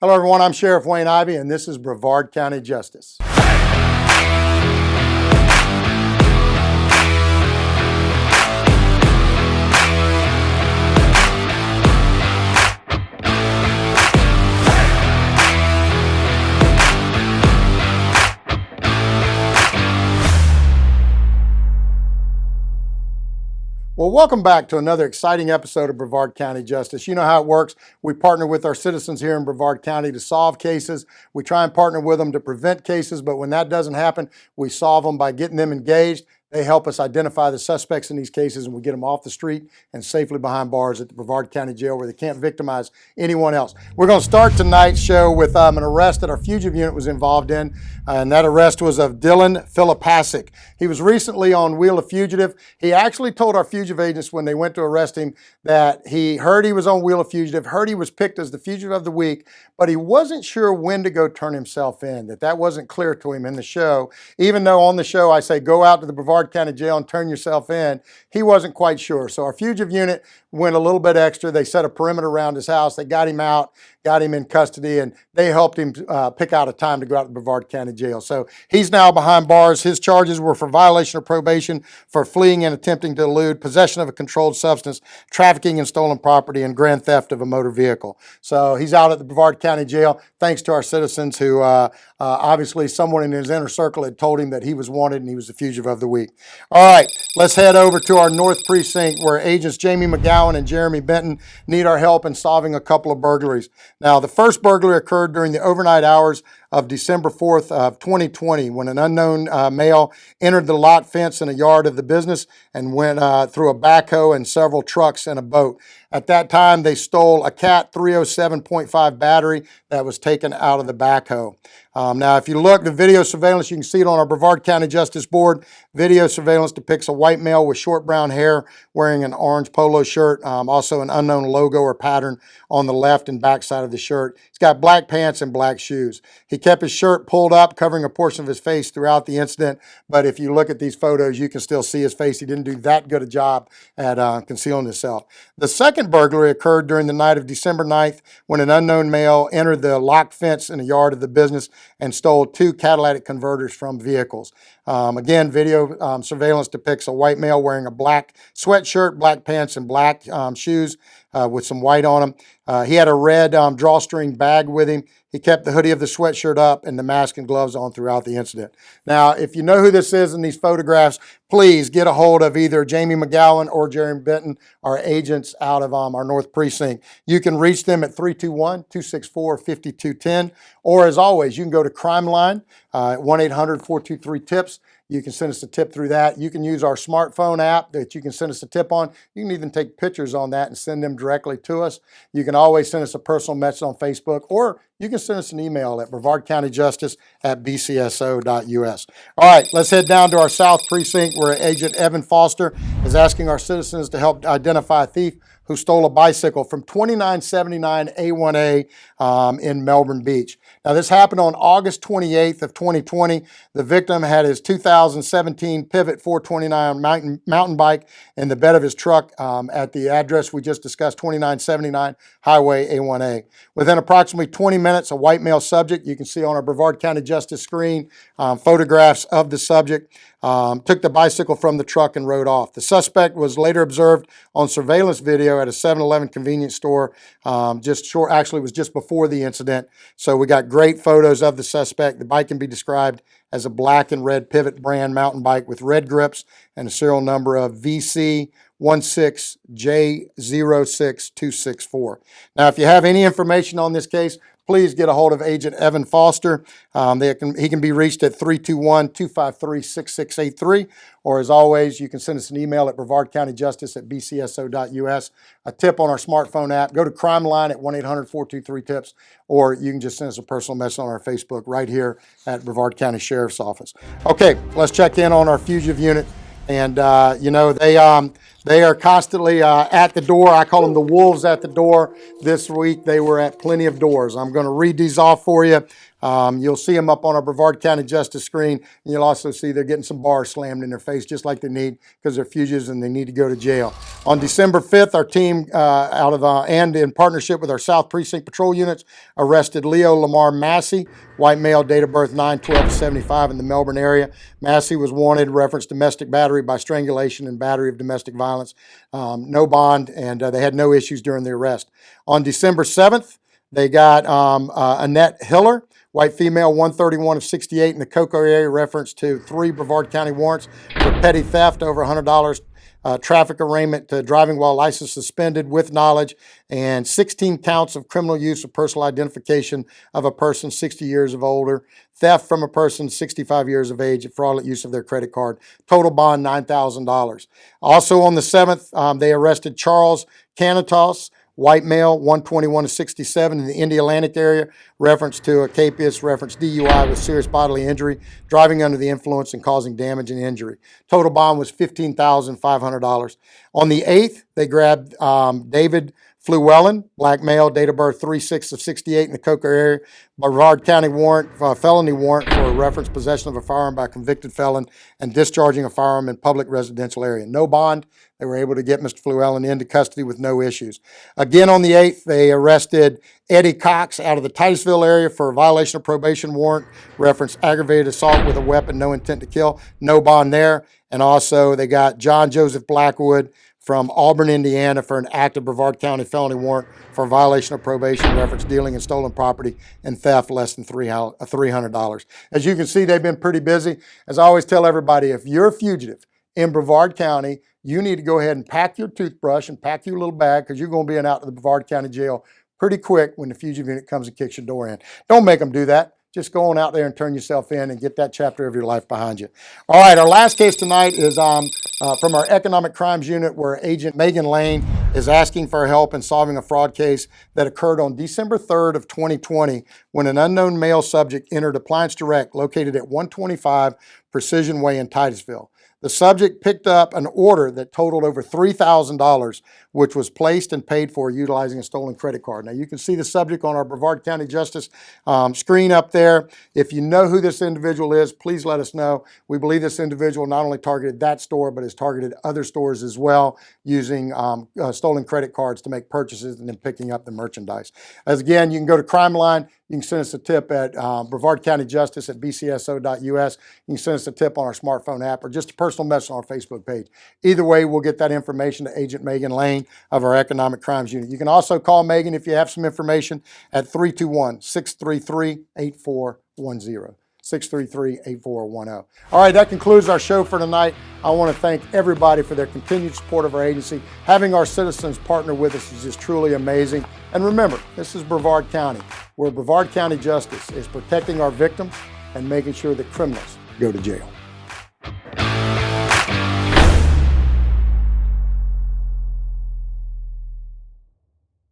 Hello everyone, I'm Sheriff Wayne Ivey and this is Brevard County Justice. Well, welcome back to another exciting episode of Brevard County Justice. You know how it works. We partner with our citizens here in Brevard County to solve cases. We try and partner with them to prevent cases, but when that doesn't happen, we solve them by getting them engaged. They help us identify the suspects in these cases and we get them off the street and safely behind bars at the Brevard County Jail where they can't victimize anyone else. We're going to start tonight's show with an arrest that our Fugitive Unit was involved in, and that arrest was of Dylan Filipasic. He was recently on Wheel of Fugitive. He actually told our fugitive agents when they went to arrest him that he heard he was on Wheel of Fugitive, heard he was picked as the Fugitive of the Week, but he wasn't sure when to go turn himself in, that wasn't clear to him in the show. Even though on the show I say go out to the Brevard County Jail and turn yourself in, he wasn't quite sure. So our Fugitive Unit went a little bit extra. They set a perimeter around his house. They got him out, got him in custody, and they helped him pick out a time to go out to Brevard County Jail. So he's now behind bars. His charges were for violation of probation, for fleeing and attempting to elude, possession of a controlled substance, trafficking in stolen property, and grand theft of a motor vehicle. So he's out at the Brevard County Jail thanks to our citizens who obviously someone in his inner circle had told him that he was wanted and he was the Fugitive of the Week. All right, let's head over to our North Precinct where agents Jamie McGowan and Jeremy Benton need our help in solving a couple of burglaries. Now, the first burglary occurred during the overnight hours of December 4th of 2020 when an unknown male entered the lot fence in a yard of the business and went through a backhoe and several trucks and a boat. At that time, they stole a Cat 307.5 battery that was taken out of the backhoe. Now, if you look, the video surveillance, you can see it on our Brevard County Justice Board. Video surveillance depicts a white male with short brown hair wearing an orange polo shirt, also an unknown logo or pattern on the left and back side of the shirt. He's got black pants and black shoes. He kept his shirt pulled up, covering a portion of his face throughout the incident, but if you look at these photos, you can still see his face. He didn't do that good a job at concealing himself. The second burglary occurred during the night of December 9th when an unknown male entered the locked fence in a yard of the business and stole two catalytic converters from vehicles. Again, video surveillance depicts a white male wearing a black sweatshirt, black pants, and black shoes with some white on them. He had a red drawstring bag with him. He kept the hoodie of the sweatshirt up and the mask and gloves on throughout the incident. Now, if you know who this is in these photographs, please get a hold of either Jamie McGowan or Jeremy Benton, our agents out of our North Precinct. You can reach them at 321-264-5210, or as always, you can go to Crime Line at 1-800-423-TIPS. You can send us a tip through that. You can use our smartphone app that you can send us a tip on. You can even take pictures on that and send them directly to us. You can always send us a personal message on Facebook, or you can send us an email at brevardcountyjustice@bcso.us. All right, let's head down to our South Precinct where Agent Evan Foster is asking our citizens to help identify a thief who stole a bicycle from 2979 A1A in Melbourne Beach. Now, this happened on August 28th of 2020. The victim had his 2017 Pivot 429 mountain bike in the bed of his truck at the address we just discussed, 2979 Highway A1A. Within approximately 20 minutes, a white male subject, you can see on our Brevard County Justice screen, photographs of the subject, took the bicycle from the truck and rode off. The suspect was later observed on surveillance video at a 7-Eleven convenience store actually it was just before the incident. So we got great photos of the suspect. The bike can be described as a black and red Pivot brand mountain bike with red grips and a serial number of VC16J06264. Now, if you have any information on this case, please get a hold of Agent Evan Foster. He can be reached at 321-253-6683, or as always, you can send us an email at brevardcountyjustice@bcso.us. A tip on our smartphone app, go to Crime Line at 1-800-423-TIPS, or you can just send us a personal message on our Facebook right here at Brevard County Sheriff's Office. Okay, let's check in on our Fugitive Unit. And, they are constantly at the door. I call them the wolves at the door. This week, they were at plenty of doors. I'm going to read these off for you. You'll see them up on our Brevard County Justice screen, and you'll also see they're getting some bars slammed in their face, just like they need, because they're fugitives and they need to go to jail. On December 5th, our team and in partnership with our South Precinct Patrol units arrested Leo Lamar Massey, white male, date of birth 9/12/75 in the Melbourne area. Massey was wanted, referenced domestic battery by strangulation and battery of domestic violence. No bond, and they had no issues during the arrest. On December 7th, they got Annette Hiller, white female, 131/68 in the Cocoa area, reference to 3 Brevard County warrants for petty theft, over $100, traffic arraignment, driving while license suspended with knowledge, and 16 counts of criminal use of personal identification of a person 60 years of older, theft from a person 65 years of age, and fraudulent use of their credit card. Total bond, $9,000. Also on the 7th, they arrested Charles Canitas, white male, 121/67 in the Indialantic area, reference to a CAPIS, reference DUI with serious bodily injury, driving under the influence and causing damage and injury. Total bond was $15,500. On the 8th, they grabbed David Flewellen, black male, date of birth 3/6/68 in the Cocoa area, Brevard County warrant, felony warrant for reference possession of a firearm by a convicted felon and discharging a firearm in public residential area. No bond. They were able to get Mr. Flewellen into custody with no issues. Again, on the 8th, they arrested Eddie Cox out of the Titusville area for a violation of probation warrant, reference aggravated assault with a weapon, no intent to kill, no bond there. And also they got John Joseph Blackwood from Auburn, Indiana for an active Brevard County felony warrant for a violation of probation, reference dealing in stolen property and theft less than $300. As you can see, they've been pretty busy. As I always tell everybody, if you're a fugitive in Brevard County, you need to go ahead and pack your toothbrush and pack your little bag, because you're going to be out to the Brevard County Jail pretty quick when the Fugitive Unit comes and kicks your door in. Don't make them do that. Just go on out there and turn yourself in and get that chapter of your life behind you. All right, our last case tonight is from our Economic Crimes Unit, where Agent Megan Lane is asking for help in solving a fraud case that occurred on December 3rd of 2020 when an unknown male subject entered Appliance Direct located at 125 Precision Way in Titusville. The subject picked up an order that totaled over $3,000, which was placed and paid for utilizing a stolen credit card. Now, you can see the subject on our Brevard County Justice screen up there. If you know who this individual is, please let us know. We believe this individual not only targeted that store, but has targeted other stores as well, using stolen credit cards to make purchases and then picking up the merchandise. As again, you can go to Crime Line. You can send us a tip at Brevard County Justice at bcso.us. You can send us a tip on our smartphone app or just a personal message on our Facebook page. Either way, we'll get that information to Agent Megan Lane of our Economic Crimes Unit. You can also call Megan if you have some information at 321-633-8410. 633-8410. All right, that concludes our show for tonight. I want to thank everybody for their continued support of our agency. Having our citizens partner with us is just truly amazing. And remember, this is Brevard County, where Brevard County Justice is protecting our victims and making sure that criminals go to jail.